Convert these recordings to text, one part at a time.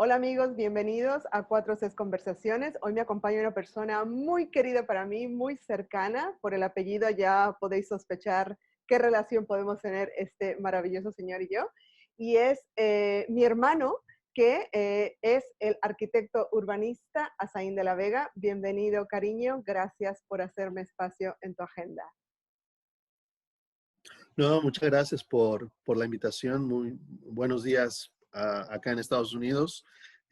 Hola amigos, bienvenidos a 4Cs Conversaciones. Hoy me acompaña una persona muy querida para mí, muy cercana. Por el apellido ya podéis sospechar qué relación podemos tener este maravilloso señor y yo. Y es mi hermano, que es el arquitecto urbanista Azaín de la Vega. Bienvenido, cariño. Gracias por hacerme espacio en tu agenda. No, muchas gracias por la invitación. Muy buenos días acá en Estados Unidos,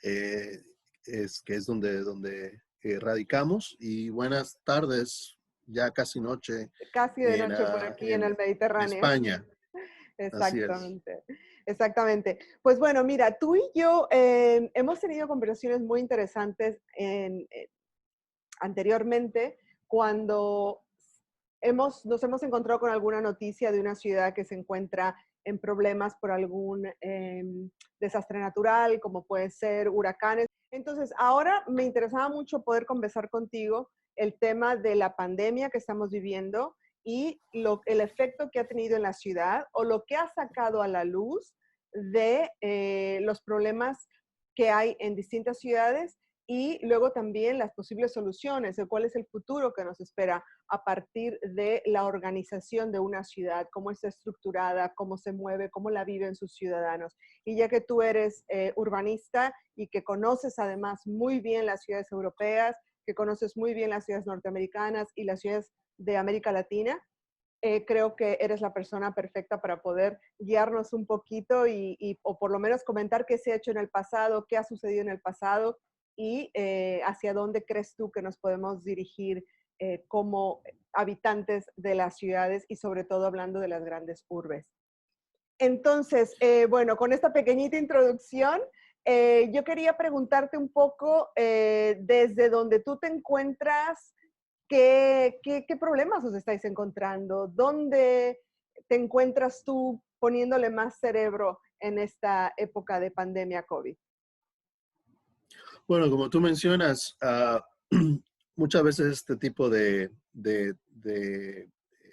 eh, que es donde radicamos, y buenas tardes, ya casi noche, Casi de en, noche por ah, aquí en en, el en Mediterráneo. España. Así es. Exactamente, exactamente. Pues bueno, mira, tú y yo hemos tenido conversaciones muy interesantes anteriormente cuando nos hemos encontrado con alguna noticia de una ciudad que se encuentra en problemas por algún desastre natural, como puede ser huracanes. Entonces, ahora me interesaba mucho poder conversar contigo el tema de la pandemia que estamos viviendo y el efecto que ha tenido en la ciudad o lo que ha sacado a la luz de los problemas que hay en distintas ciudades y luego también las posibles soluciones, de cuál es el futuro que nos espera a partir de la organización de una ciudad, cómo está estructurada, cómo se mueve, cómo la viven sus ciudadanos. Y ya que tú eres urbanista y que conoces además muy bien las ciudades europeas, que conoces muy bien las ciudades norteamericanas y las ciudades de América Latina, creo que eres la persona perfecta para poder guiarnos un poquito o por lo menos comentar qué se ha hecho en el pasado, qué ha sucedido en el pasado y hacia dónde crees tú que nos podemos dirigir como habitantes de las ciudades y sobre todo hablando de las grandes urbes. Entonces, bueno, con esta pequeñita introducción, yo quería preguntarte un poco desde donde tú te encuentras, ¿qué problemas os estáis encontrando? ¿Dónde te encuentras tú poniéndole más cerebro en esta época de pandemia COVID? Bueno, como tú mencionas, muchas veces este tipo de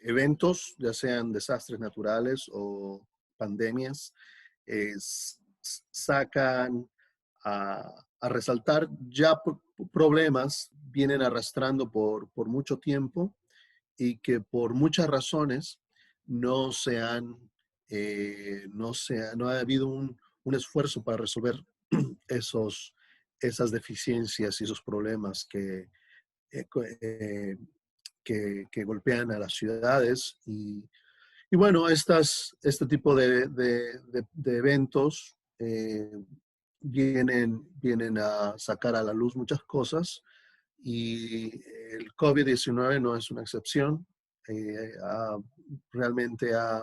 eventos, ya sean desastres naturales o pandemias, sacan a resaltar ya problemas vienen arrastrando por mucho tiempo y que por muchas razones no se han, no ha habido un esfuerzo para resolver esos, esas deficiencias y esos problemas eh, co- eh, que golpean a las ciudades. Y bueno, este tipo de eventos vienen a sacar a la luz muchas cosas y el COVID-19 no es una excepción. Realmente ha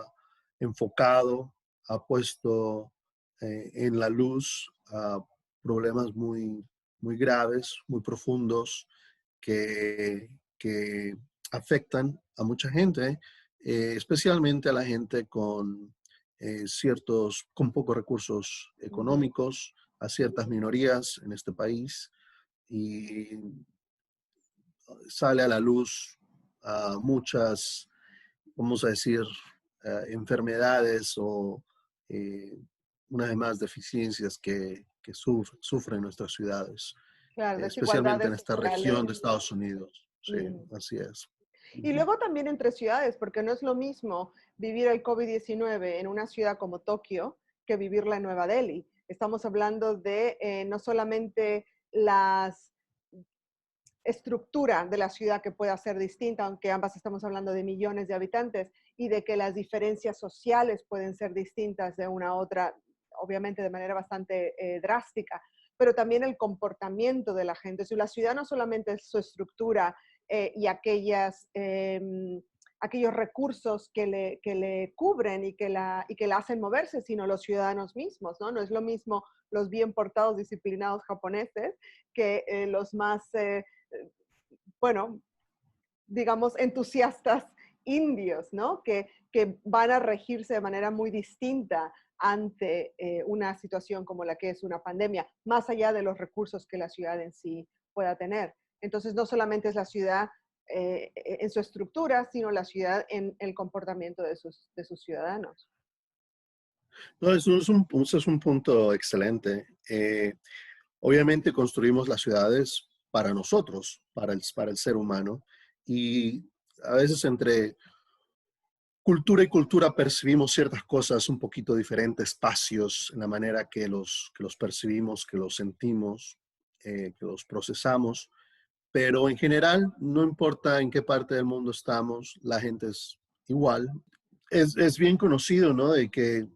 enfocado, ha puesto en la luz a problemas muy graves, muy profundos, que afectan a mucha gente, especialmente a la gente con con pocos recursos Ujú. económicos, a ciertas minorías en este país. Y sale a la luz a muchas, vamos a decir, enfermedades o eh, unas demás deficiencias que sufren nuestras ciudades, Claro, especialmente en desigualdades esta región sociales. de Estados Unidos. Sí, Ujú. así es. Y Ujú. luego también entre ciudades, porque no es lo mismo vivir el COVID-19 en una ciudad como Tokio que vivirla en Nueva Delhi. Estamos hablando de no solamente la estructura de la ciudad que pueda ser distinta, aunque ambas estamos hablando de millones de habitantes, y de que las diferencias sociales pueden ser distintas de una a otra, obviamente de manera bastante drástica, pero también el comportamiento de la gente. Si la ciudad no solamente es su estructura y aquellos recursos que le cubren y que la hacen moverse, sino los ciudadanos mismos, ¿no? No es lo mismo los bien portados, disciplinados japoneses que los más bueno, digamos, entusiastas indios, ¿no? Que van a regirse de manera muy distinta ante una situación como la que es una pandemia, más allá de los recursos que la ciudad en sí pueda tener. Entonces, no solamente es la ciudad en su estructura, sino la ciudad en el comportamiento de sus ciudadanos. No, eso es un punto excelente. Eh, Obviamente construimos las ciudades para nosotros, para el ser humano, y a veces entre cultura y cultura percibimos ciertas cosas un poquito diferentes, espacios, en la manera que los percibimos, que los sentimos, que los procesamos, pero en general, no importa en qué parte del mundo estamos, la gente es igual. Es bien conocido, ¿no? De que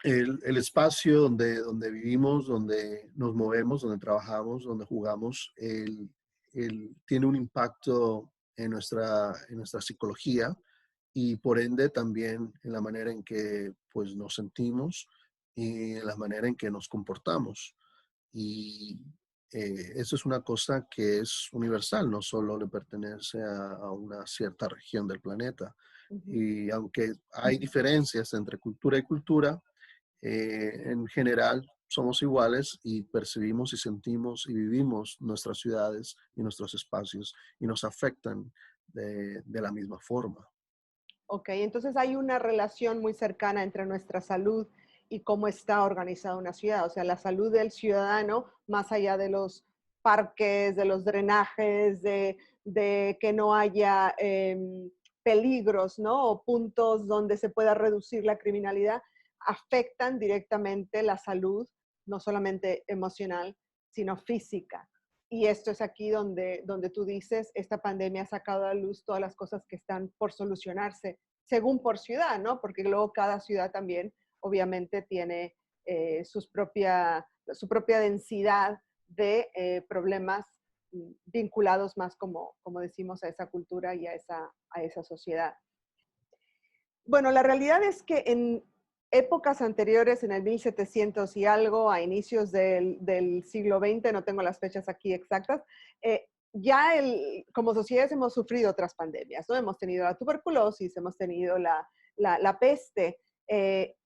el espacio donde vivimos, donde nos movemos, donde trabajamos, donde jugamos, tiene un impacto en nuestra psicología y por ende también en la manera en que pues, nos sentimos y en la manera en que nos comportamos. Y eso es una cosa que es universal, no solo le pertenece a una cierta región del planeta. Ujú. Y aunque hay diferencias entre cultura y cultura, en general somos iguales y percibimos y sentimos y vivimos nuestras ciudades y nuestros espacios y nos afectan de la misma forma. Ok, entonces hay una relación muy cercana entre nuestra salud y cómo está organizada una ciudad. O sea, la salud del ciudadano, más allá de los parques, de los drenajes, de que no haya peligros, ¿no? O puntos donde se pueda reducir la criminalidad, afectan directamente la salud, no solamente emocional, sino física. Y esto es aquí donde tú dices, esta pandemia ha sacado a la luz todas las cosas que están por solucionarse, según por ciudad, ¿no? Porque luego cada ciudad también, obviamente, tiene su propia densidad de problemas vinculados más, como decimos, a esa cultura y a esa sociedad. Bueno, la realidad es que en épocas anteriores, en el 1700 y algo, a inicios del siglo XX, no tengo las fechas aquí exactas, ya como sociedades hemos sufrido otras pandemias, ¿no? Hemos tenido la tuberculosis, hemos tenido la peste,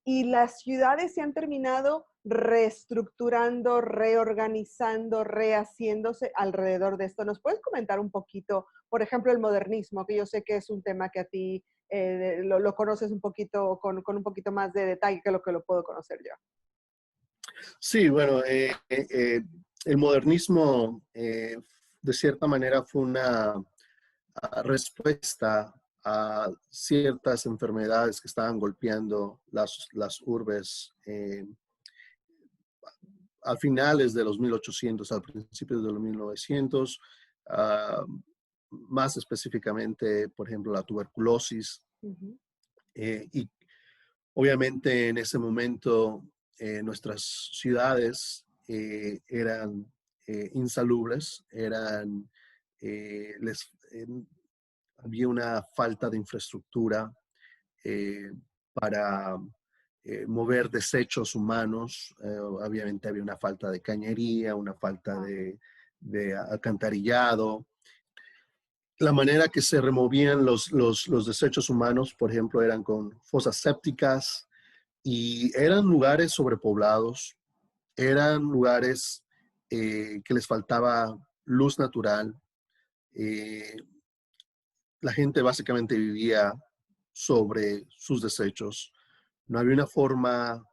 y las ciudades se han terminado reestructurando, reorganizando, rehaciéndose alrededor de esto. ¿Nos puedes comentar un poquito, por ejemplo, el modernismo, que yo sé que es un tema que a ti lo conoces un poquito, con un poquito más de detalle que lo puedo conocer yo? Sí, bueno, el modernismo de cierta manera fue una respuesta a ciertas enfermedades que estaban golpeando las urbes a finales de los 1800, al principio de los 1900, uh, más específicamente, por ejemplo, la tuberculosis. Uh -huh. Y obviamente en ese momento nuestras ciudades eran insalubres, les, había una falta de infraestructura eh, para mover desechos humanos. Obviamente había una falta de cañería, una falta Ah. de alcantarillado. La manera que se removían los desechos humanos, por ejemplo, eran con fosas sépticas y eran lugares sobrepoblados, eran lugares que les faltaba luz natural. Eh, la gente básicamente vivía sobre sus desechos. No había una forma,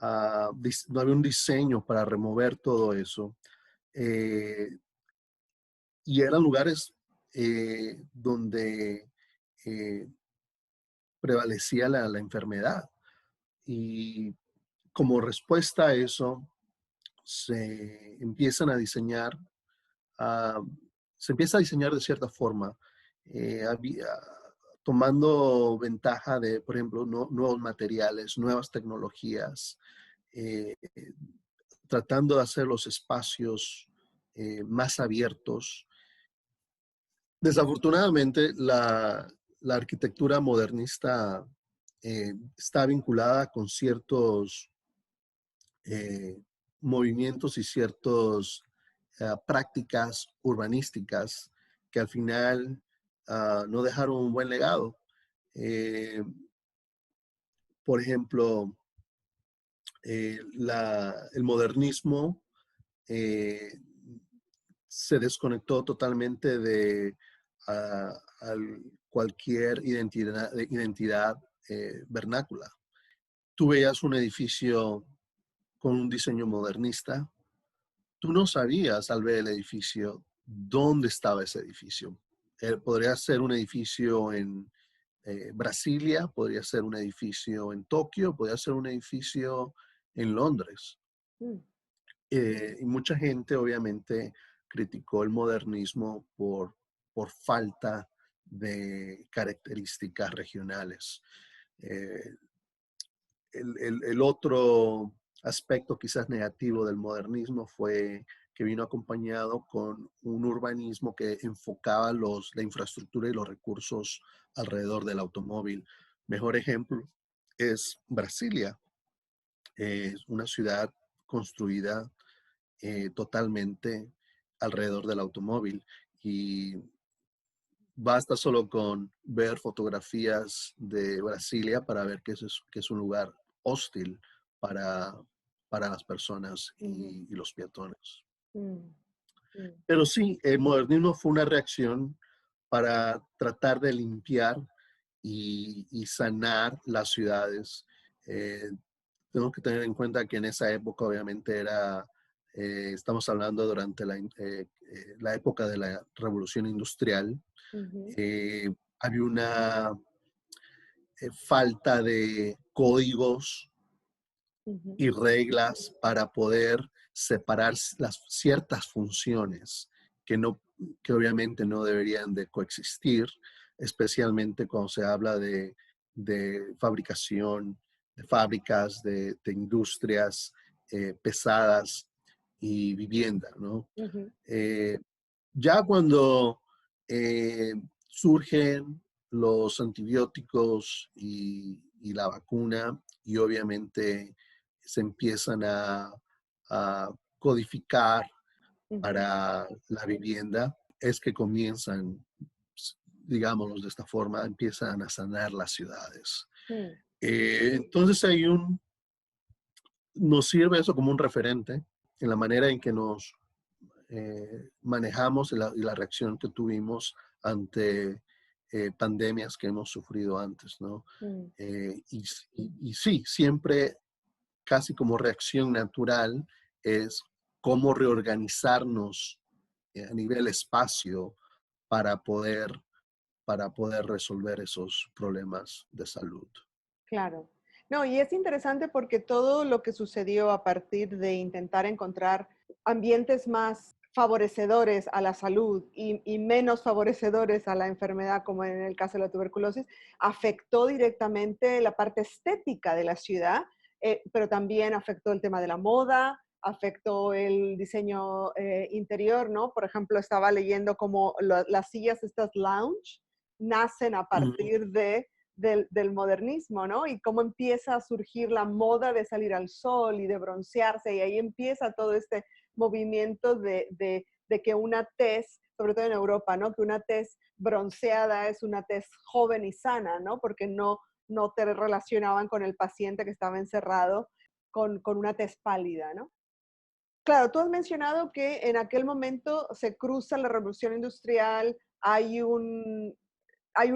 no había un diseño para remover todo eso. Eh, y eran lugares donde eh, prevalecía la enfermedad. Y como respuesta a eso, se empiezan a diseñar, ah, se empieza a diseñar de cierta forma, había, tomando ventaja de, por ejemplo, nuevos materiales, nuevas tecnologías, eh, tratando de hacer los espacios más abiertos. Desafortunadamente, la arquitectura modernista está vinculada con ciertos eh, movimientos y ciertas prácticas urbanísticas que al final no dejaron un buen legado. Eh, por ejemplo, el modernismo eh, se desconectó totalmente de cualquier identidad vernácula. Tú veías un edificio con un diseño modernista, tú no sabías al ver el edificio dónde estaba ese edificio. Podría ser un edificio en Brasilia, podría ser un edificio en Tokio, podría ser un edificio en Londres. Mm, Y mucha gente obviamente criticó el modernismo por falta de características regionales. Eh, el otro aspecto quizás negativo del modernismo fue que vino acompañado con un urbanismo que enfocaba la infraestructura y los recursos alrededor del automóvil. Mejor ejemplo es Brasilia, una ciudad construida totalmente alrededor del automóvil. Y basta solo con ver fotografías de Brasilia para ver que es un lugar hostil para, para las personas ujú, y los peatones. mm, mm, Pero sí, el modernismo fue una reacción para tratar de limpiar y sanar las ciudades. Eh, Tenemos que tener en cuenta que en esa época obviamente estamos hablando durante la época de la revolución industrial. ujú, Había una falta de códigos ujú, y reglas para poder separar las ciertas funciones que, no, que obviamente no deberían de coexistir, especialmente cuando se habla de fabricación, de fábricas, de industrias pesadas y vivienda, ¿no? ujú. Eh, ya cuando surgen los antibióticos y la vacuna, y obviamente se empiezan a codificar Ujú, para la vivienda, es que comienzan, digámoslo de esta forma, empiezan a sanar las ciudades. mm, Entonces nos sirve eso como un referente en la manera en que nos manejamos y la reacción que tuvimos ante pandemias que hemos sufrido antes, ¿no? mm. Y sí, siempre casi como reacción natural es cómo reorganizarnos a nivel espacio para poder, para poder resolver esos problemas de salud. Claro. No, y es interesante porque todo lo que sucedió a partir de intentar encontrar ambientes más favorecedores a la salud y menos favorecedores a la enfermedad, como en el caso de la tuberculosis, afectó directamente la parte estética de la ciudad, pero también afectó el tema de la moda, afectó el diseño interior, ¿no? Por ejemplo, estaba leyendo como las sillas estas lounge nacen a Ujú, partir del modernismo, ¿no? Y cómo empieza a surgir la moda de salir al sol y de broncearse, y ahí empieza todo este movimiento de que una tez, sobre todo en Europa, ¿no? Que una tez bronceada es una tez joven y sana, ¿no? Porque no te relacionaban con el paciente que estaba encerrado con una tez pálida, ¿no? Claro, tú has mencionado que en aquel momento se cruza la revolución industrial, hay un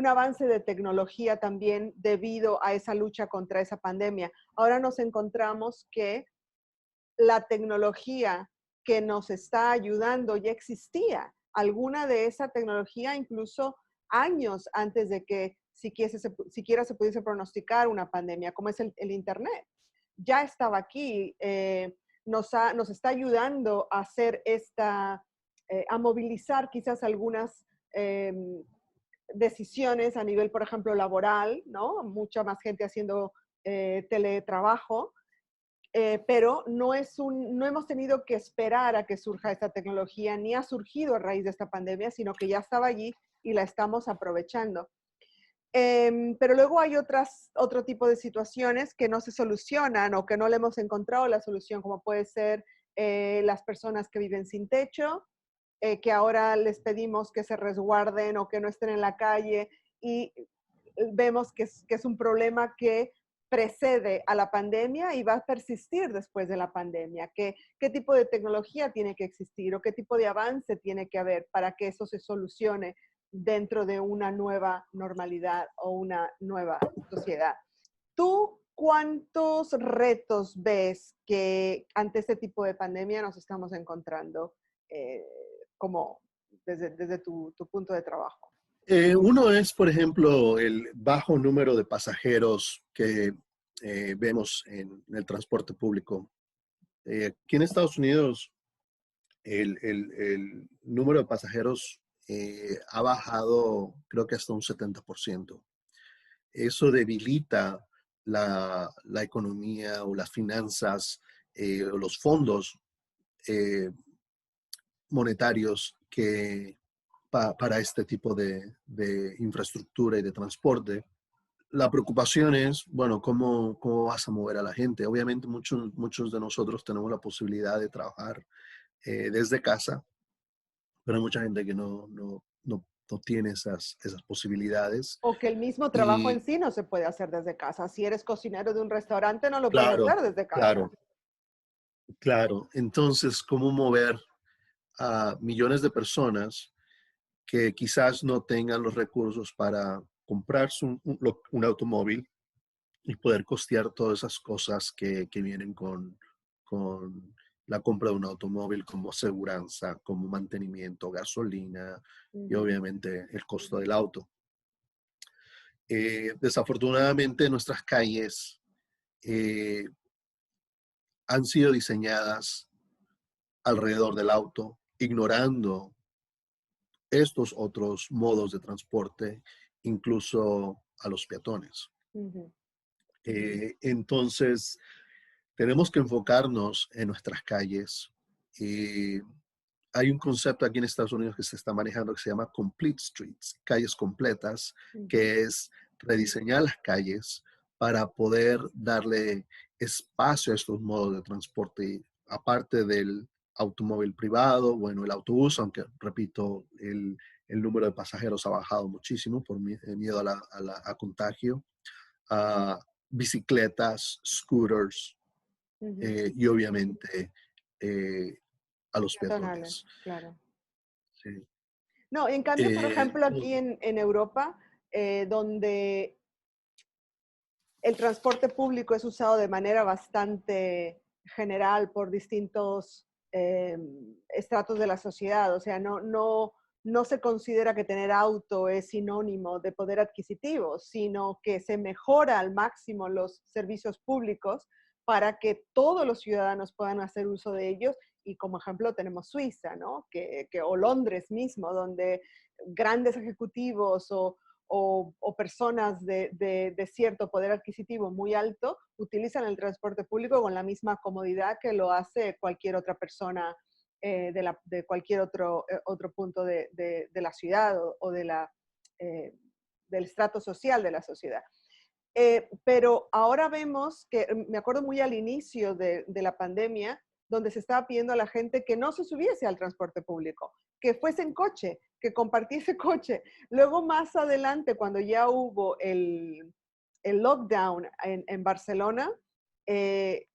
avance de tecnología también debido a esa lucha contra esa pandemia. Ahora nos encontramos que la tecnología que nos está ayudando ya existía. Alguna de esa tecnología incluso años antes de que siquiera se pudiese pronosticar una pandemia, como es el Internet. Ya estaba aquí, nos está ayudando a hacer a movilizar quizás algunas decisiones a nivel, por ejemplo, laboral, ¿no? Mucha más gente haciendo teletrabajo, pero no hemos tenido que esperar a que surja esta tecnología, ni ha surgido a raíz de esta pandemia, sino que ya estaba allí y la estamos aprovechando. Pero luego hay otro tipo de situaciones que no se solucionan o que no le hemos encontrado la solución, como puede ser las personas que viven sin techo, que ahora les pedimos que se resguarden o que no estén en la calle y vemos que es un problema que precede a la pandemia y va a persistir después de la pandemia. ¿Qué tipo de tecnología tiene que existir o qué tipo de avance tiene que haber para que eso se solucione dentro de una nueva normalidad o una nueva sociedad? Tú ¿cuántos retos ves que ante este tipo de pandemia nos estamos encontrando eh, como desde tu punto de trabajo? Uno es, por ejemplo, el bajo número de pasajeros que vemos en el transporte público. Aquí en Estados Unidos, el número de pasajeros ha bajado, creo que hasta un 70%. Eso debilita la economía o las finanzas o los fondos eh, monetarios para este tipo de infraestructura y de transporte. La preocupación es, bueno, ¿cómo vas a mover a la gente? Obviamente muchos de nosotros tenemos la posibilidad de trabajar desde casa, pero hay mucha gente que no tiene esas posibilidades. O que el mismo trabajo en Y sí no se puede hacer desde casa. Si eres cocinero de un restaurante, no lo puedes claro, hacer desde casa. claro, claro. Entonces, ¿cómo mover a millones de personas que quizás no tengan los recursos para comprarse un automóvil y poder costear todas esas cosas que vienen con la compra de un automóvil, como aseguranza, como mantenimiento, gasolina y Ujú. obviamente el costo del auto? Desafortunadamente nuestras calles eh, han sido diseñadas alrededor del auto, ignorando estos otros modos de transporte, incluso a los peatones. Ujú. Entonces, tenemos que enfocarnos en nuestras calles. Eh, Hay un concepto aquí en Estados Unidos que se está manejando que se llama complete streets, calles completas, Ujú. que es rediseñar las calles para poder darle espacio a estos modos de transporte, aparte del automóvil privado, bueno, el autobús, aunque repito, el número de pasajeros ha bajado muchísimo por miedo a contagio, a bicicletas, scooters Ujú. y obviamente eh, a los Peatonales, peatones. claro. Sí. No, en cambio, por ejemplo, No, aquí en Europa, donde el transporte público es usado de manera bastante general por distintos estratos de la sociedad. O sea, no se considera que tener auto es sinónimo de poder adquisitivo, sino que se mejora al máximo los servicios públicos para que todos los ciudadanos puedan hacer uso de ellos. Y como ejemplo tenemos Suiza, ¿no? O Londres mismo, donde grandes ejecutivos o personas de cierto poder adquisitivo muy alto utilizan el transporte público con la misma comodidad que lo hace cualquier otra persona de cualquier otro punto de la ciudad eh, del estrato social de la sociedad. Pero ahora vemos que, me acuerdo muy al inicio de la pandemia, donde se estaba pidiendo a la gente que no se subiese al transporte público, que fuese en coche, que compartiese coche. Luego más adelante, cuando ya hubo el lockdown en Barcelona, eh,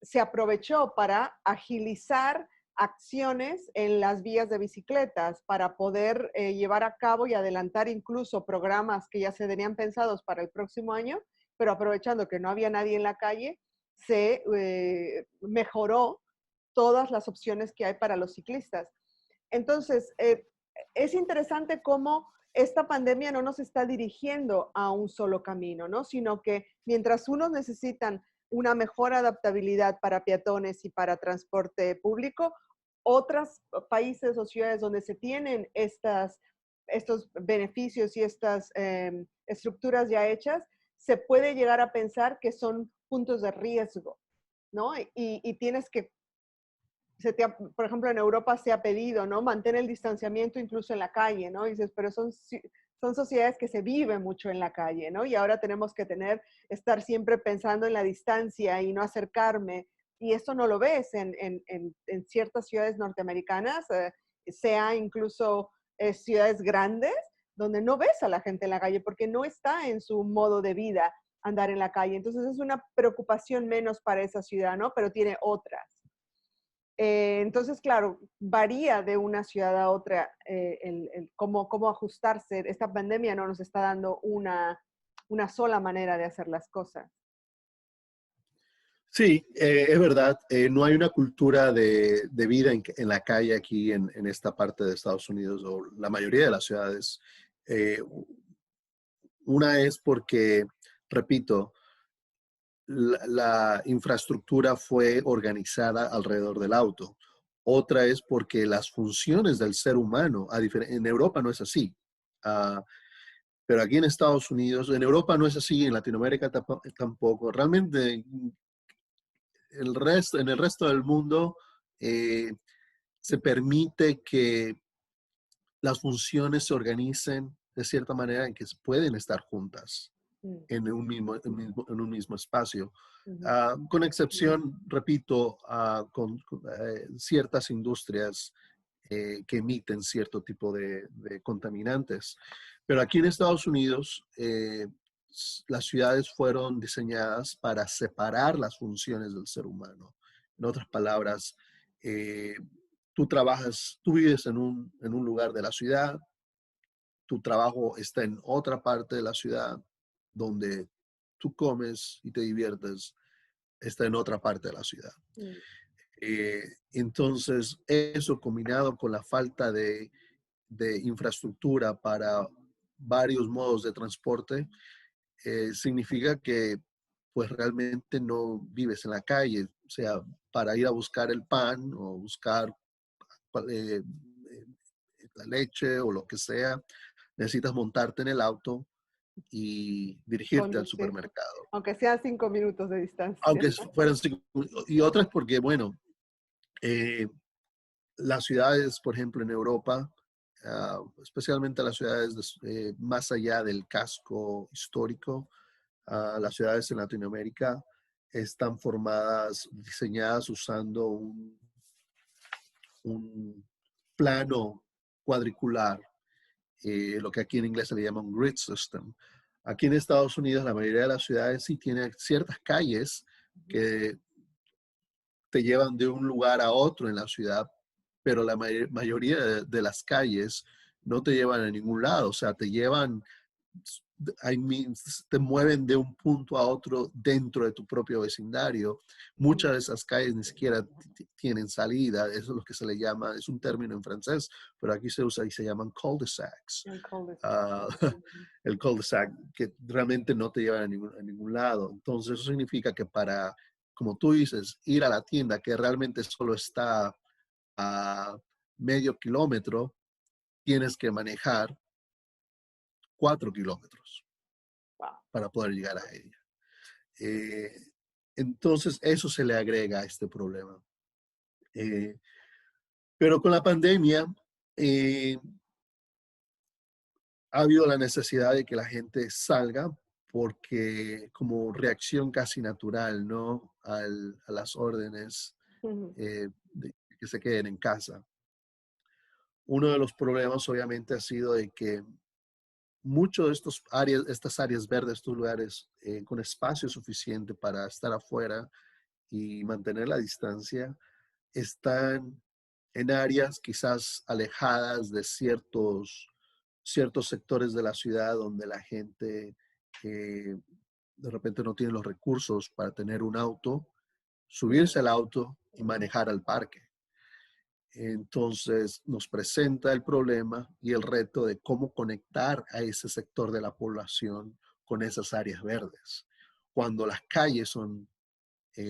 se aprovechó para agilizar acciones en las vías de bicicletas para poder llevar a cabo y adelantar incluso programas que ya se tenían pensados para el próximo año, pero aprovechando que no había nadie en la calle, se mejoró todas las opciones que hay para los ciclistas. Entonces, es interesante cómo esta pandemia no nos está dirigiendo a un solo camino, ¿no? Sino que mientras unos necesitan una mejor adaptabilidad para peatones y para transporte público, otros países o ciudades donde se tienen estos beneficios y estas estructuras ya hechas, se puede llegar a pensar que son puntos de riesgo, ¿no? Y tienes que por ejemplo, en Europa se ha pedido, ¿no? Mantén el distanciamiento incluso en la calle, ¿no? Y dices, pero son sociedades que se viven mucho en la calle, ¿no? Y ahora tenemos que estar siempre pensando en la distancia y no acercarme. Y esto no lo ves en ciertas ciudades norteamericanas, sea incluso ciudades grandes, donde no ves a la gente en la calle porque no está en su modo de vida andar en la calle. Entonces es una preocupación menos para esa ciudad, ¿no? Pero tiene otras. Entonces, claro, varía de una ciudad a otra cómo ajustarse. Esta pandemia no nos está dando una sola manera de hacer las cosas. Sí, es verdad. No hay una cultura de vida en la calle aquí en esta parte de Estados Unidos o la mayoría de las ciudades. Eh, una es porque, repito, la infraestructura fue organizada alrededor del auto. Otra es porque las funciones del ser humano, en Europa no es así. Ah, pero aquí en Estados Unidos, en Europa no es así, en Latinoamérica tampoco. Realmente en el resto del mundo eh, se permite que las funciones se organicen de cierta manera en que pueden estar juntas Mm, en un mismo espacio. ujú, Con excepción, repito, con ciertas industrias que emiten cierto tipo de contaminantes. Pero aquí en Estados Unidos, las ciudades fueron diseñadas para separar las funciones del ser humano. En otras palabras, eh, tú vives en un lugar de la ciudad, tu trabajo está en otra parte de la ciudad, donde tú comes y te diviertes, está en otra parte de la ciudad. mm, Eh, entonces, eso combinado con la falta de infraestructura para varios modos de transporte, significa que pues realmente no vives en la calle, o sea, para ir a buscar el pan o buscar eh, eh, la leche o lo que sea, necesitas montarte en el auto y dirigirte al conducir, supermercado. aunque sea 5 minutos de distancia. Aunque fueran y otras porque, bueno, eh, las ciudades, por ejemplo, en Europa, especialmente las ciudades más allá del casco histórico, las ciudades en Latinoamérica están formadas, diseñadas usando un plano cuadricular, lo que aquí en inglés se le llama un grid system. Aquí en Estados Unidos, la mayoría de las ciudades sí tienen ciertas calles que te llevan de un lugar a otro en la ciudad, pero la mayoría de las calles no te llevan a ningún lado, o sea, te llevan, te mueven de un punto a otro dentro de tu propio vecindario. Muchas de esas calles ni siquiera tienen salida, eso es lo que se le llama, es un término en francés, pero aquí se usa y se llaman cul-de-sacs. El cul-de-sac. Uh, el cul-de-sac, que realmente no te llevan a ningún lado. Entonces, eso significa que para, como tú dices, ir a la tienda que realmente solo está a medio kilómetro, tienes que manejar 4 kilómetros Wow. para poder llegar a ella. Eh, entonces, eso se le agrega a este problema. Eh, pero con la pandemia, eh, ha habido la necesidad de que la gente salga porque como reacción casi natural, ¿no? A las órdenes Ujú, de que se queden en casa. Uno de los problemas obviamente ha sido de que muchos de estas áreas verdes, estos lugares con espacio suficiente para estar afuera y mantener la distancia, están en áreas quizás alejadas de ciertos sectores de la ciudad donde la gente de repente no tiene los recursos para tener un auto, subirse al auto y manejar al parque. Entonces nos presenta el problema y el reto de cómo conectar a ese sector de la población con esas áreas verdes, cuando las calles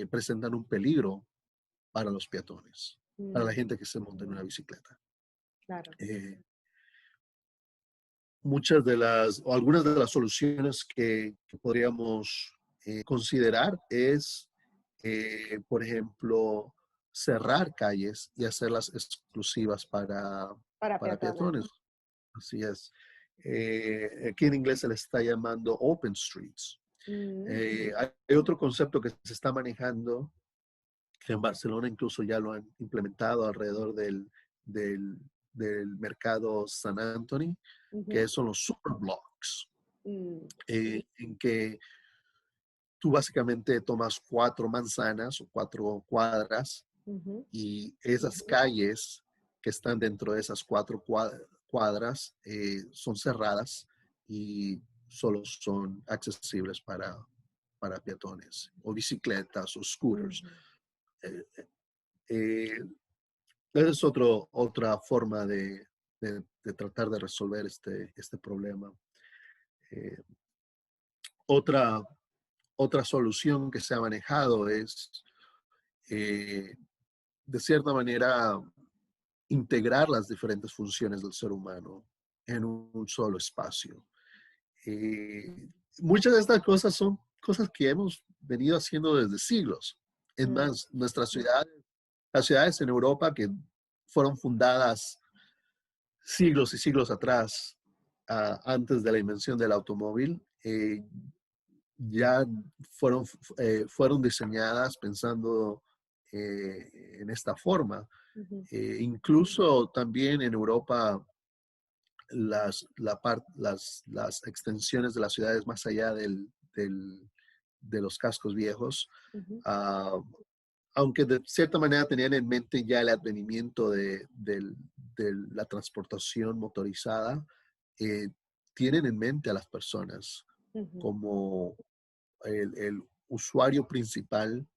presentan un peligro para los peatones, para la mm, gente que se monta en una bicicleta. claro. Eh, muchas de o algunas de las soluciones que podríamos considerar es, por ejemplo, cerrar calles y hacerlas exclusivas Para para peatones. peatones. Así es. Aquí en inglés se le está llamando open streets. Mm, Hay otro concepto que se está manejando, que en Barcelona incluso ya lo han implementado alrededor del, del mercado San Antonio, que ujú, son los superblocks, mm, en que tú básicamente tomas 4 manzanas o 4 cuadras ujú, y esas calles que están dentro de esas 4 cuadras son cerradas y solo son accesibles para peatones, o bicicletas, o scooters. Ujú, Eh, eh, Esa es otra forma de tratar de resolver este problema. Eh, otra, otra solución que se ha manejado es, eh, de cierta manera, integrar las diferentes funciones del ser humano en un solo espacio. Eh, Muchas de estas cosas son cosas que hemos venido haciendo desde siglos. Es mm, más, nuestras ciudades, las ciudades en Europa que fueron fundadas siglos y siglos atrás, antes de la invención del automóvil, ya fueron diseñadas pensando en esta forma. ujú, Incluso también en Europa, las extensiones de las ciudades más allá de los cascos viejos, ujú, ah, aunque de cierta manera tenían en mente ya el advenimiento de la transportación motorizada, eh, tienen en mente a las personas ujú, como el usuario principal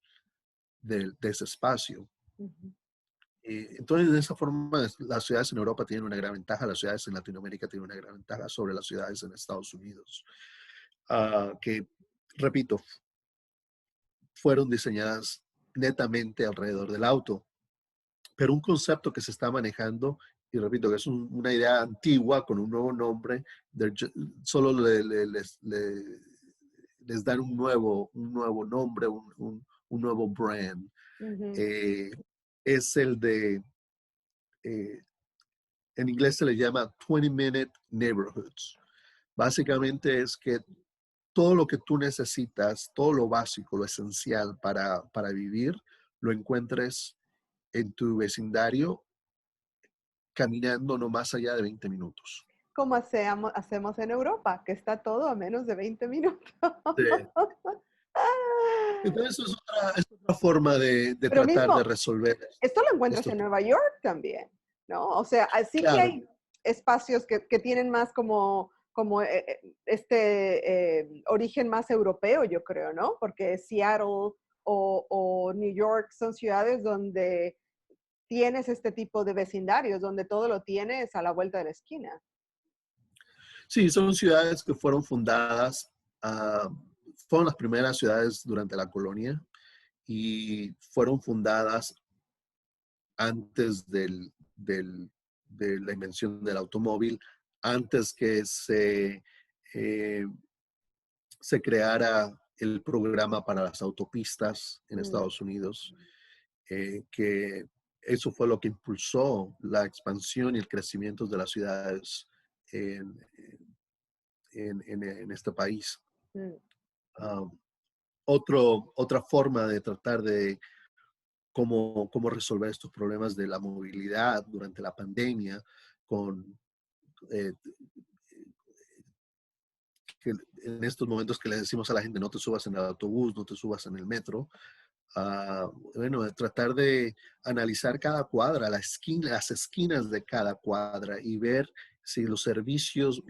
de ese espacio. ujú. Entonces, de esa forma, las ciudades en Europa tienen una gran ventaja, las ciudades en Latinoamérica tienen una gran ventaja sobre las ciudades en Estados Unidos, que, repito, fueron diseñadas netamente alrededor del auto. Pero un concepto que se está manejando, y repito que es una idea antigua con un nuevo nombre, solo les dan un nuevo nombre, un nuevo brand. Ujú. Eh, es el de, eh, en inglés se le llama 20-minute neighborhoods. Básicamente es que todo lo que tú necesitas, todo lo básico, lo esencial para vivir, lo encuentres en tu vecindario caminando no más allá de 20 minutos. Como hacemos en Europa, que está todo a menos de 20 minutos. Sí. Entonces, es otra forma de Pero tratar de mismo, resolver esto lo encuentras estos en problemas. Nueva York también, ¿no? O sea, así que Claro, hay espacios que tienen más como origen más europeo, yo creo, ¿no? Porque Seattle o New York son ciudades donde tienes este tipo de vecindarios, donde todo lo tienes a la vuelta de la esquina. sí, son ciudades que fueron fundadas, ah, fueron las primeras ciudades durante la colonia y fueron fundadas antes de la invención del automóvil, antes que eh, se creara el programa para las autopistas en Mm, Estados Unidos, que eso fue lo que impulsó la expansión y el crecimiento de las ciudades en, en este país. mm. Um, Otra forma de tratar de cómo resolver estos problemas de la movilidad durante la pandemia, con eh, que en estos momentos que le decimos a la gente no te subas en el autobús, no te subas en el metro, bueno, de tratar de analizar cada cuadra, las esquinas de cada cuadra y ver si los servicios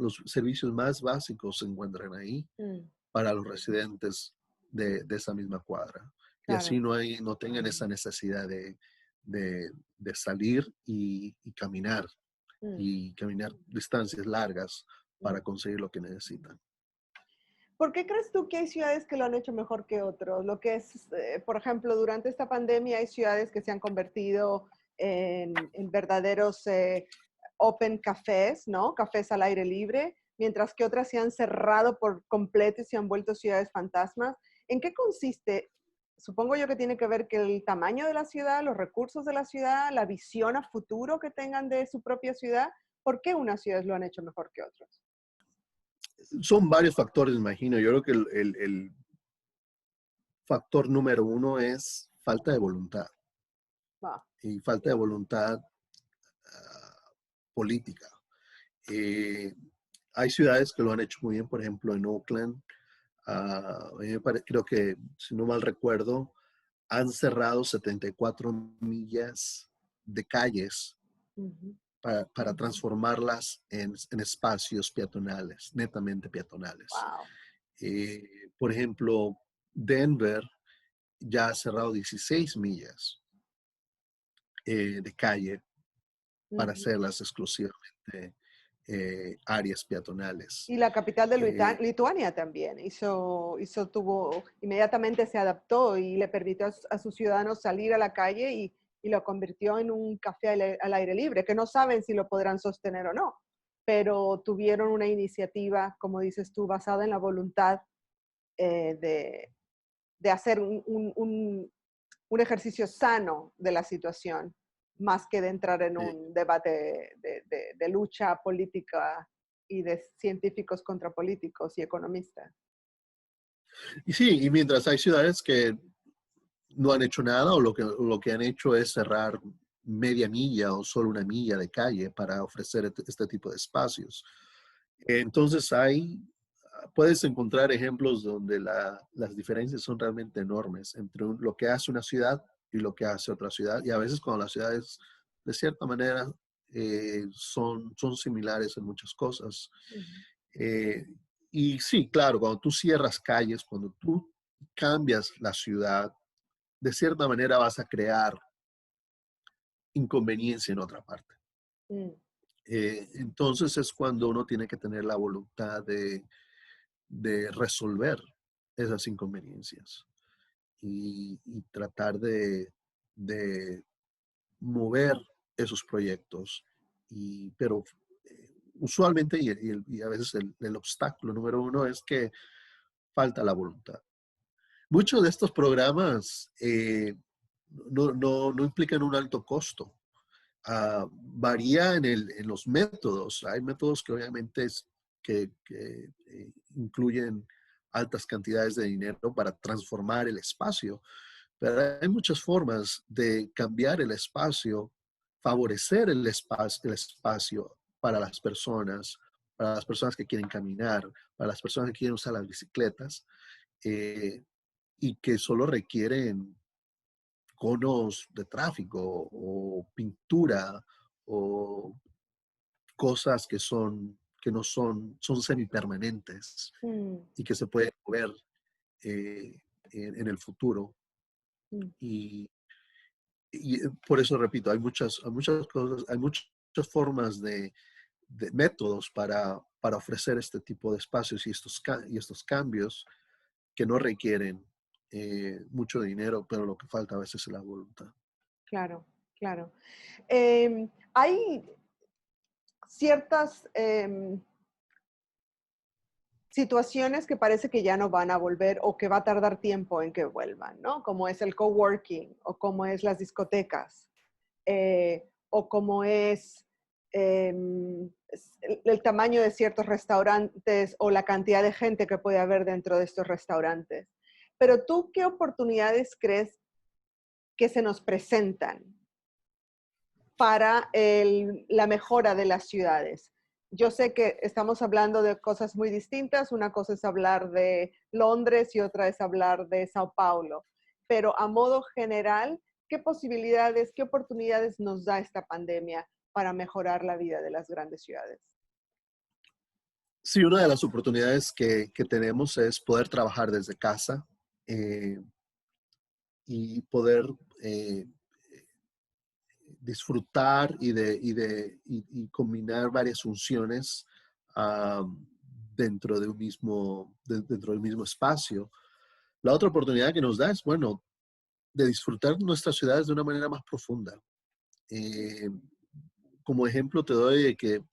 más básicos se encuentran ahí Mm, para los residentes de esa misma cuadra. Y así claro. no tengan esa necesidad de salir Mm, y caminar distancias largas para mm. conseguir lo que necesitan. ¿Por qué crees tú que hay ciudades que lo han hecho mejor que otros? Lo que es, por ejemplo, durante esta pandemia hay ciudades que se han convertido en verdaderos open cafés, ¿no? Cafés al aire libre, mientras que otras se han cerrado por completo y se han vuelto ciudades fantasmas. ¿En qué consiste? Supongo yo que tiene que ver que el tamaño de la ciudad, los recursos de la ciudad, la visión a futuro que tengan de su propia ciudad. ¿Por qué unas ciudades lo han hecho mejor que otras? Son varios factores, imagino. Yo creo que el factor número uno es falta de voluntad Va. y falta de voluntad política. Eh, Hay ciudades que lo han hecho muy bien, por ejemplo, en Oakland. Creo que, si no mal recuerdo, han cerrado 74 millas de calles Ujú. para transformarlas en espacios peatonales, netamente peatonales. Wow. Por ejemplo, Denver ya ha cerrado 16 millas de calle para Ujú. hacerlas exclusivamente áreas peatonales. Y la capital de Eh, Lituania también inmediatamente se adaptó y le permitió a sus ciudadanos salir a la calle y lo convirtió en un café al aire libre, que no saben si lo podrán sostener o no, pero tuvieron una iniciativa, como dices tú, basada en la voluntad eh, de, de hacer un ejercicio sano de la situación, más que de entrar en eh, un debate de lucha política y de científicos contra políticos y economistas. y sí, y mientras hay ciudades que no han hecho nada o lo que han hecho es cerrar media milla o solo una milla de calle para ofrecer este tipo de espacios. Entonces puedes encontrar ejemplos donde las diferencias son realmente enormes entre lo que hace una ciudad y lo que hace otra ciudad. Y a veces cuando las ciudades, de cierta manera, son similares en muchas cosas. Ujú. Eh, y sí, claro, cuando tú cierras calles, cuando tú cambias la ciudad, de cierta manera vas a crear inconveniencia en otra parte. Mm, Entonces es cuando uno tiene que tener la voluntad de resolver esas inconveniencias y tratar de mover esos proyectos. Pero usualmente, y a veces el obstáculo número uno es que falta la voluntad. Muchos de estos programas no implican un alto costo. Varía en los métodos. Hay métodos que obviamente incluyen altas cantidades de dinero para transformar el espacio, pero hay muchas formas de cambiar el espacio, favorecer el espacio para las personas que quieren caminar, para las personas que quieren usar las bicicletas, eh, y que solo requieren conos de tráfico o pintura o cosas que no son semipermanentes mm, y que se pueden mover en el futuro. mm. Y, por eso repito, hay muchas cosas, hay muchas formas de métodos para ofrecer este tipo de espacios y estos cambios que no requieren mucho dinero, pero lo que falta a veces es la voluntad. Claro, claro. Hay ciertas situaciones que parece que ya no van a volver o que va a tardar tiempo en que vuelvan, ¿no? Como es el coworking o como es las discotecas o como es el tamaño de ciertos restaurantes o la cantidad de gente que puede haber dentro de estos restaurantes. Pero tú, ¿qué oportunidades crees que se nos presentan para la mejora de las ciudades? Yo sé que estamos hablando de cosas muy distintas. Una cosa es hablar de Londres y otra es hablar de Sao Paulo. Pero a modo general, ¿qué posibilidades, qué oportunidades nos da esta pandemia para mejorar la vida de las grandes ciudades? Sí, una de las oportunidades que tenemos es poder trabajar desde casa eh, y poder eh, disfrutar y combinar varias funciones ah, dentro del mismo espacio. La otra oportunidad que nos da es, bueno, de disfrutar nuestras ciudades de una manera más profunda. Eh, Como ejemplo te doy de que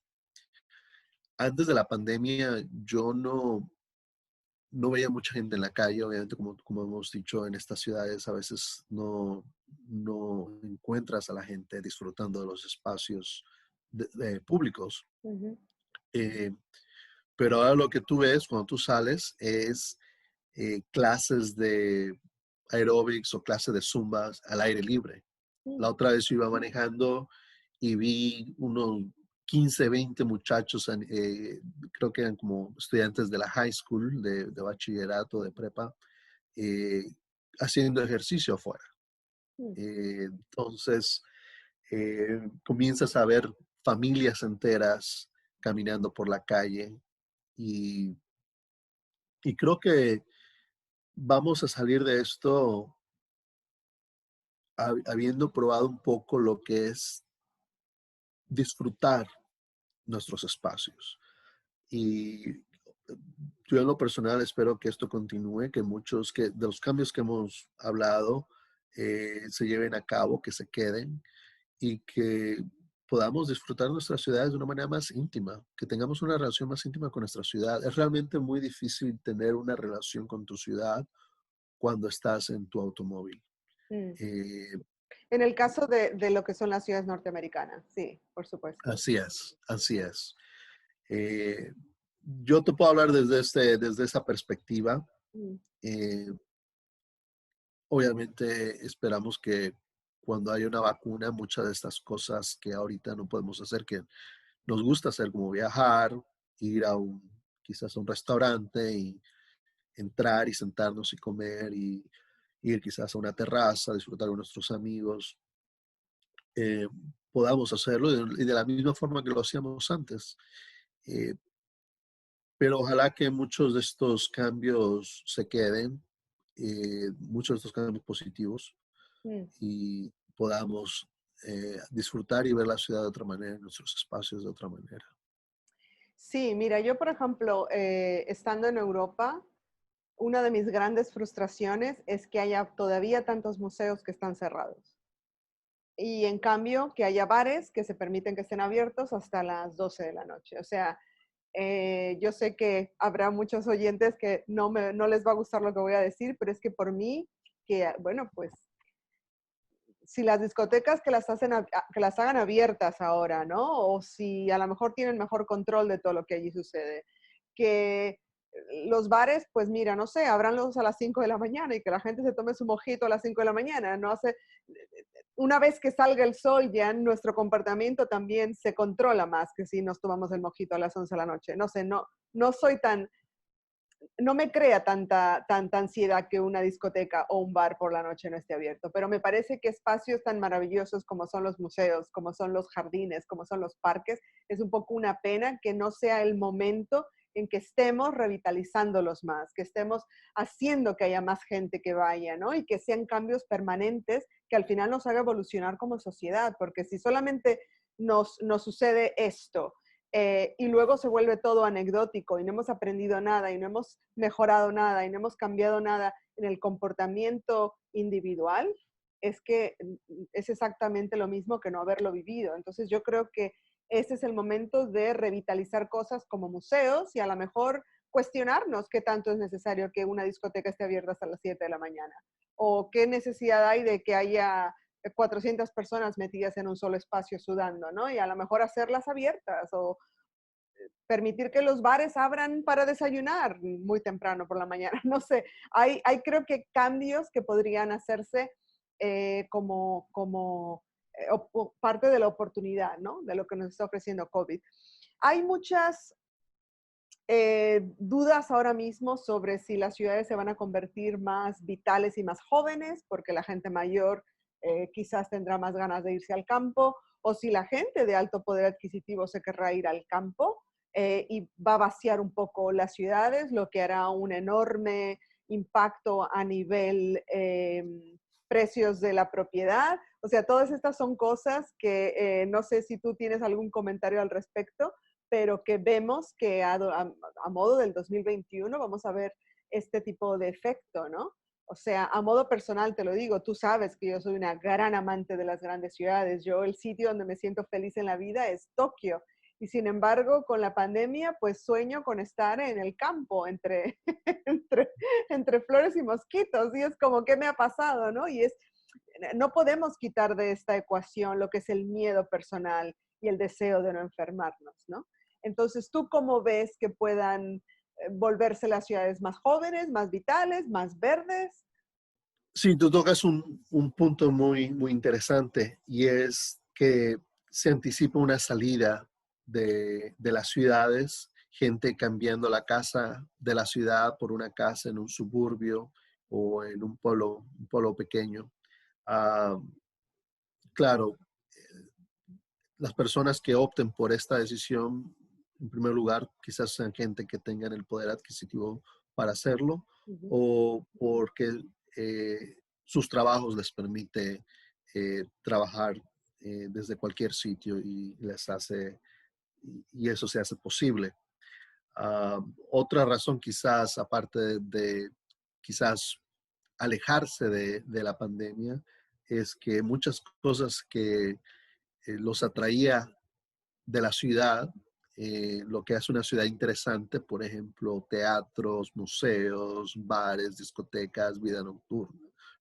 antes de la pandemia yo no veía mucha gente en la calle, obviamente como hemos dicho en estas ciudades a veces no encuentras a la gente disfrutando de los espacios públicos. Ujú. Eh, pero ahora lo que tú ves cuando tú sales es clases de aeróbics o clases de zumbas al aire libre. La Mm, otra vez yo iba manejando y vi unos 15, 20 muchachos, creo que eran como estudiantes de la high school, de bachillerato, de prepa, eh, haciendo ejercicio afuera. mm, Entonces, comienzas a ver familias enteras caminando por la calle y, y creo que vamos a salir de esto habiendo probado un poco lo que es disfrutar nuestros espacios. Y yo en lo personal espero que esto continúe, que muchos de los cambios que hemos hablado se lleven a cabo, que se queden y que podamos disfrutar nuestras ciudades de una manera más íntima, que tengamos una relación más íntima con nuestra ciudad. Es realmente muy difícil tener una relación con tu ciudad cuando estás en tu automóvil. Mm. Eh, En el caso de lo que son las ciudades norteamericanas, sí, por supuesto. Así es, así es. Eh, yo te puedo hablar desde esa perspectiva. Mm, Eh, Obviamente esperamos que cuando haya una vacuna, muchas de estas cosas que ahorita no podemos hacer, que nos gusta hacer, como viajar, ir quizás a un restaurante y entrar y sentarnos y comer y ir quizás a una terraza, disfrutar con nuestros amigos, eh, podamos hacerlo y de la misma forma que lo hacíamos antes. Eh, pero ojalá que muchos de estos cambios se queden, muchos de estos cambios positivos, mm. y podamos disfrutar y ver la ciudad de otra manera, nuestros espacios de otra manera. Sí, mira, yo por ejemplo, estando en Europa, una de mis grandes frustraciones es que haya todavía tantos museos que están cerrados. Y en cambio, que haya bares que se permiten que estén abiertos hasta las 12 de la noche. O sea, yo sé que habrá muchos oyentes que no les va a gustar lo que voy a decir, pero es que por mí, que bueno, pues si las discotecas que las hagan abiertas ahora, ¿no? O si a lo mejor tienen mejor control de todo lo que allí sucede. Que los bares, pues mira, no sé, abranlos a las 5 de la mañana y que la gente se tome su mojito a las 5 de la mañana. No hace, una vez que salga el sol, ya nuestro comportamiento también se controla más que si nos tomamos el mojito a las 11 de la noche. No sé, no soy tan, no me crea tanta ansiedad que una discoteca o un bar por la noche no esté abierto, pero me parece que espacios tan maravillosos como son los museos, como son los jardines, como son los parques, es un poco una pena que no sea el momento en que estemos revitalizándolos más, que estemos haciendo que haya más gente que vaya, ¿no? Y que sean cambios permanentes que al final nos haga evolucionar como sociedad, porque si solamente nos sucede esto, y luego se vuelve todo anecdótico y no hemos aprendido nada y no hemos mejorado nada y no hemos cambiado nada en el comportamiento individual, es que es exactamente lo mismo que no haberlo vivido. Entonces yo creo que ese es el momento de revitalizar cosas como museos y a lo mejor cuestionarnos qué tanto es necesario que una discoteca esté abierta hasta las 7 de la mañana o qué necesidad hay de que haya 400 personas metidas en un solo espacio sudando, ¿no? Y a lo mejor hacerlas abiertas o permitir que los bares abran para desayunar muy temprano por la mañana. No sé, hay creo que cambios que podrían hacerse como parte de la oportunidad, ¿no? De lo que nos está ofreciendo COVID. Hay muchas dudas ahora mismo sobre si las ciudades se van a convertir más vitales y más jóvenes, porque la gente mayor quizás tendrá más ganas de irse al campo, o si la gente de alto poder adquisitivo se querrá ir al campo y va a vaciar un poco las ciudades, lo que hará un enorme impacto a nivel precios de la propiedad. O sea, todas estas son cosas que no sé si tú tienes algún comentario al respecto, pero que vemos que a modo del 2021 vamos a ver este tipo de efecto, ¿no? O sea, a modo personal te lo digo, tú sabes que yo soy una gran amante de las grandes ciudades. Yo el sitio donde me siento feliz en la vida es Tokio. Y sin embargo, con la pandemia, pues sueño con estar en el campo, entre, entre flores y mosquitos. Y es como, ¿qué me ha pasado, no? No podemos quitar de esta ecuación lo que es el miedo personal y el deseo de no enfermarnos, ¿no? Entonces, ¿tú cómo ves que puedan volverse las ciudades más jóvenes, más vitales, más verdes? Sí, tú tocas un punto muy interesante y es que se anticipa una salida de las ciudades, gente cambiando la casa de la ciudad por una casa en un suburbio o en un pueblo pequeño. Ah, claro, las personas que opten por esta decisión, en primer lugar, quizás sean gente que tengan el poder adquisitivo para hacerlo Ujú, o porque sus trabajos les permite trabajar desde cualquier sitio y les hace, y eso se hace posible. Ah, otra razón quizás, aparte de quizás alejarse de la pandemia, es que muchas cosas que los atraía de la ciudad, lo que hace una ciudad interesante, por ejemplo, teatros, museos, bares, discotecas, vida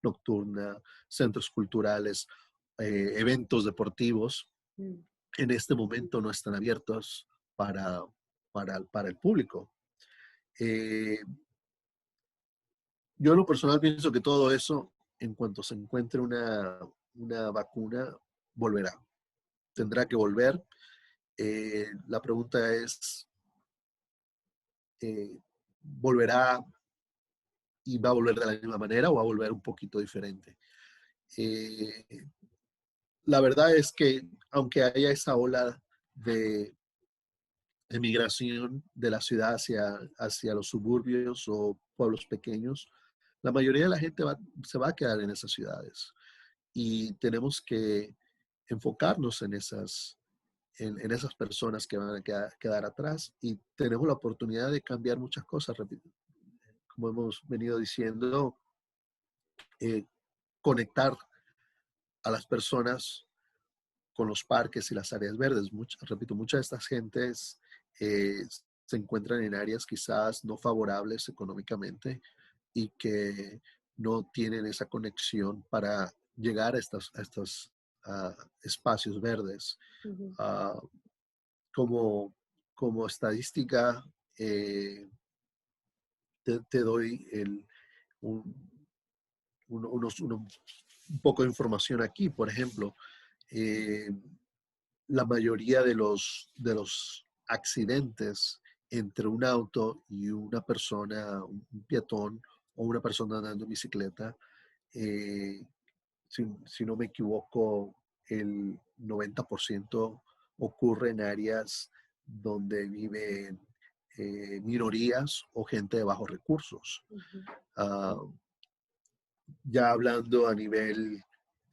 nocturna, centros culturales, eventos deportivos, mm, en este momento no están abiertos para, para el público. Eh, yo en lo personal pienso que todo eso, en cuanto se encuentre una vacuna, volverá. Tendrá que volver. La pregunta es, ¿volverá y va a volver de la misma manera o va a volver un poquito diferente? Eh, la verdad es que aunque haya esa ola de emigración de la ciudad hacia los suburbios o pueblos pequeños, la mayoría de la gente se va a quedar en esas ciudades y tenemos que enfocarnos en esas personas que van a quedar atrás y tenemos la oportunidad de cambiar muchas cosas, como hemos venido diciendo, eh, conectar a las personas con los parques y las áreas verdes. Repito, muchas de estas gentes eh, se encuentran en áreas quizás no favorables económicamente y que no tienen esa conexión para llegar a estos espacios verdes. ujú. Ah, como, como estadística, eh, te doy un, un poco de información aquí. Por ejemplo, eh, la mayoría de los accidentes entre un auto y una persona, un peatón o una persona andando en bicicleta, eh, si no me equivoco, el 90% ocurre en áreas donde viven minorías o gente de bajos recursos. Ujú, Ah, ya hablando a nivel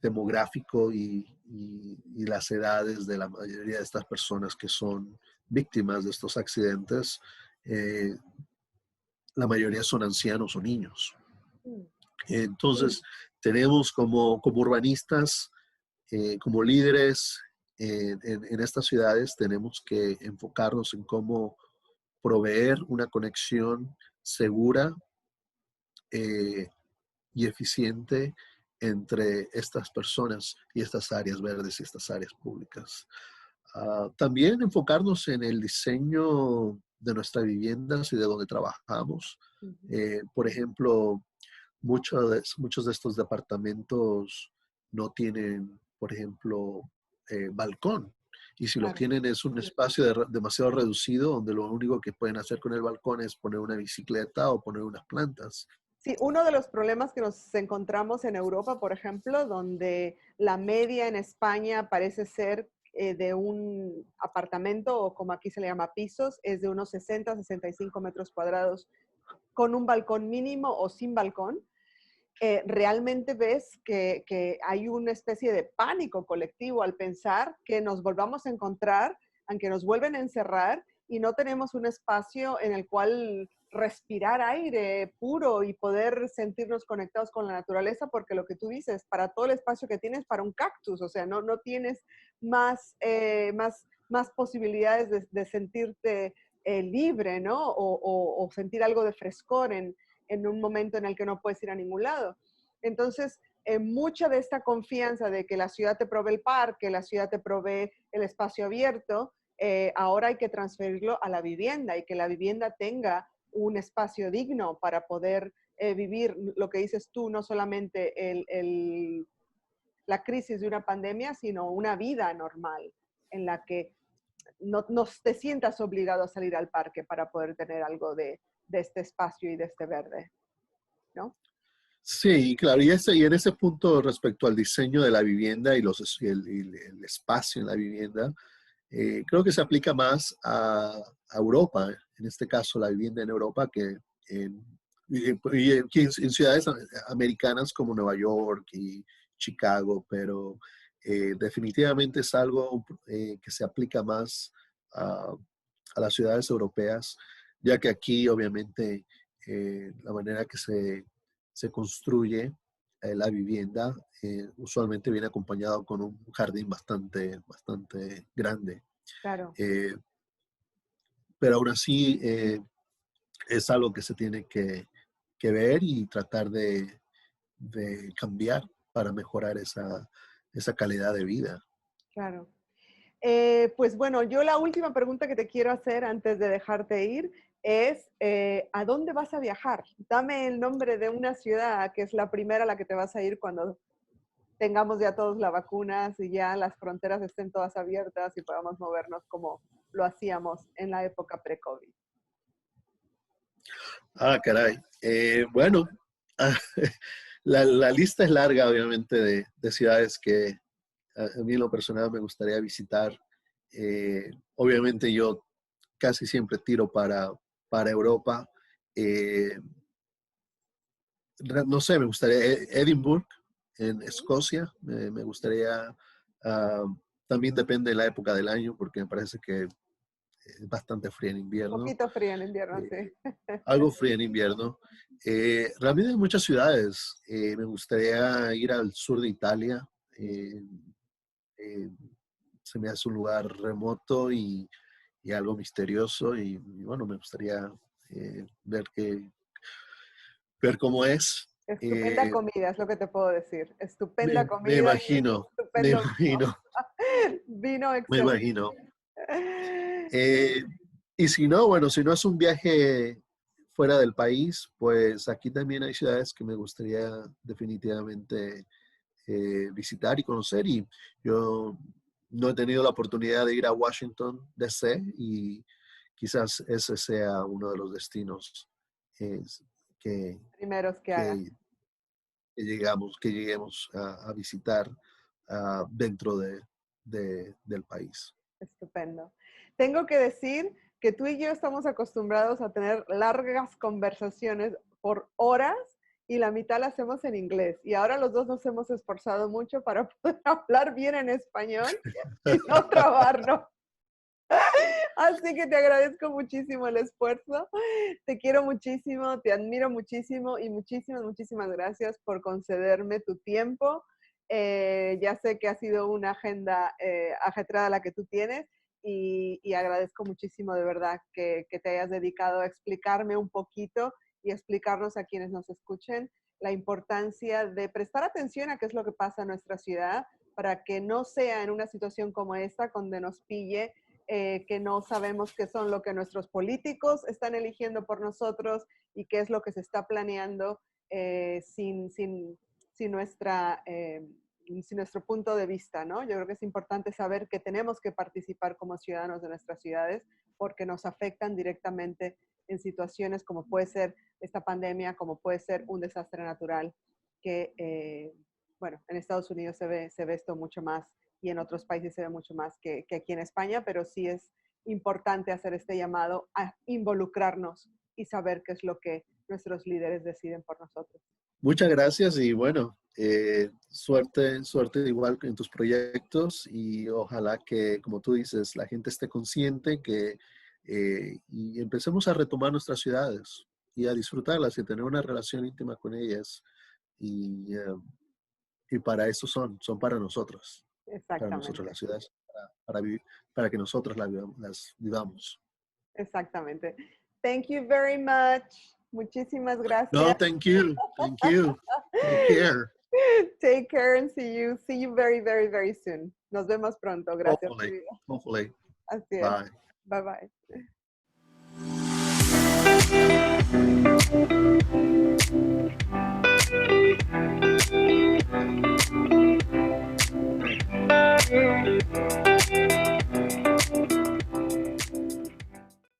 demográfico y las edades de la mayoría de estas personas que son víctimas de estos accidentes, eh, la mayoría son ancianos o niños. mm, Entonces, tenemos como urbanistas, como líderes en estas ciudades, tenemos que enfocarnos en cómo proveer una conexión segura eh, y eficiente entre estas personas y estas áreas verdes y estas áreas públicas. También enfocarnos en el diseño de nuestras viviendas y de donde trabajamos. ujú. Por ejemplo, muchos de estos departamentos no tienen, por ejemplo, balcón. Y si lo Claro. tienen es un espacio demasiado reducido donde lo único que pueden hacer con el balcón es poner una bicicleta o poner unas plantas. Sí, uno de los problemas que nos encontramos en Europa, por ejemplo, donde la media en España parece ser de un apartamento o como aquí se le llama pisos, es de unos 60, 65 metros cuadrados con un balcón mínimo o sin balcón. Realmente ves que hay una especie de pánico colectivo al pensar que nos volvamos a encontrar, aunque nos vuelven a encerrar y no tenemos un espacio en el cual respirar aire puro y poder sentirnos conectados con la naturaleza, porque lo que tú dices, para todo el espacio que tienes, para un cactus, o sea, no tienes más posibilidades de sentirte libre, ¿no? O sentir algo de frescor en un momento en el que no puedes ir a ningún lado. Entonces, mucha de esta confianza de que la ciudad te provee el parque, la ciudad te provee el espacio abierto, ahora hay que transferirlo a la vivienda y que la vivienda tenga un espacio digno para poder vivir lo que dices tú, no solamente la crisis de una pandemia, sino una vida normal en la que no te sientas obligado a salir al parque para poder tener algo de este espacio y de este verde, ¿no? Sí, claro, y en ese punto respecto al diseño de la vivienda y el espacio en la vivienda, creo que se aplica más a Europa, en este caso la vivienda en Europa, que y aquí en ciudades americanas como Nueva York y Chicago, pero definitivamente es algo que se aplica más a, a las ciudades europeas, ya que aquí obviamente la manera que se construye la vivienda usualmente viene acompañado con un jardín bastante grande. Claro. Eh, pero aún así es algo que se tiene que ver y tratar de cambiar para mejorar esa calidad de vida. Claro. Pues bueno, yo la última pregunta que te quiero hacer antes de dejarte ir es, ¿a dónde vas a viajar? Dame el nombre de una ciudad que es la primera a la que te vas a ir cuando tengamos ya todos las vacunas y ya las fronteras estén todas abiertas y podamos movernos como lo hacíamos en la época pre-COVID. Ah, caray. Bueno, la lista es larga, obviamente, de ciudades que a mí en lo personal me gustaría visitar. Obviamente yo casi siempre tiro para Europa. Eh, no sé, me gustaría Edinburgh, en Escocia. Me gustaría, ah, también depende de la época del año, porque me parece que es bastante fría en Un invierno. poquito frío en invierno, Eh, sí. algo fría en invierno. Realmente hay muchas ciudades. Me gustaría ir al sur de Italia. Eh, eh, Se me hace un lugar remoto y algo misterioso y bueno, me gustaría ver cómo es. Estupenda Eh, comida, es lo que te puedo decir. Estupenda me comida y imagino, me estupendo imagino, vino me excelente. imagino. Eh, y si no, bueno, si no es un viaje fuera del país, pues aquí también hay ciudades que me gustaría definitivamente visitar y conocer. Y yo no he tenido la oportunidad de ir a Washington, D.C. y quizás ese sea uno de los destinos eh, que, Primeros que hagas. que, que lleguemos a visitar dentro del país. Estupendo. Tengo que decir que tú y yo estamos acostumbrados a tener largas conversaciones por horas y la mitad la hacemos en inglés. Y ahora los dos nos hemos esforzado mucho para poder hablar bien en español y no trabarnos. Así que te agradezco muchísimo el esfuerzo. Te quiero muchísimo, te admiro muchísimo y muchísimas gracias por concederme tu tiempo. Ya sé que ha sido una agenda ajetreada la que tú tienes y agradezco muchísimo de verdad que te hayas dedicado a explicarme un poquito y explicarnos a quienes nos escuchen la importancia de prestar atención a qué es lo que pasa en nuestra ciudad para que no sea en una situación como esta donde nos pille que no sabemos qué son lo que nuestros políticos están eligiendo por nosotros y qué es lo que se está planeando sin sin nuestro punto de vista, ¿no? Yo creo que es importante saber que tenemos que participar como ciudadanos de nuestras ciudades porque nos afectan directamente en situaciones como puede ser esta pandemia, como puede ser un desastre natural, que, bueno, en Estados Unidos se ve esto mucho más y en otros países se ve mucho más que aquí en España, pero sí es importante hacer este llamado a involucrarnos y saber qué es lo que nuestros líderes deciden por nosotros. Muchas gracias y bueno, suerte igual en tus proyectos y ojalá que, como tú dices, la gente esté consciente y empecemos a retomar nuestras ciudades y a disfrutarlas y a tener una relación íntima con ellas y, eh, y para eso son para nosotros Exactamente, las ciudades, para que nosotros las vivamos. exactamente. Thank you very much. Muchísimas No, gracias. thank you, take care. Take care and see you very soon. Nos vemos pronto. Gracias, Hopefully, querido. hopefully. Así es. Bye. Bye bye.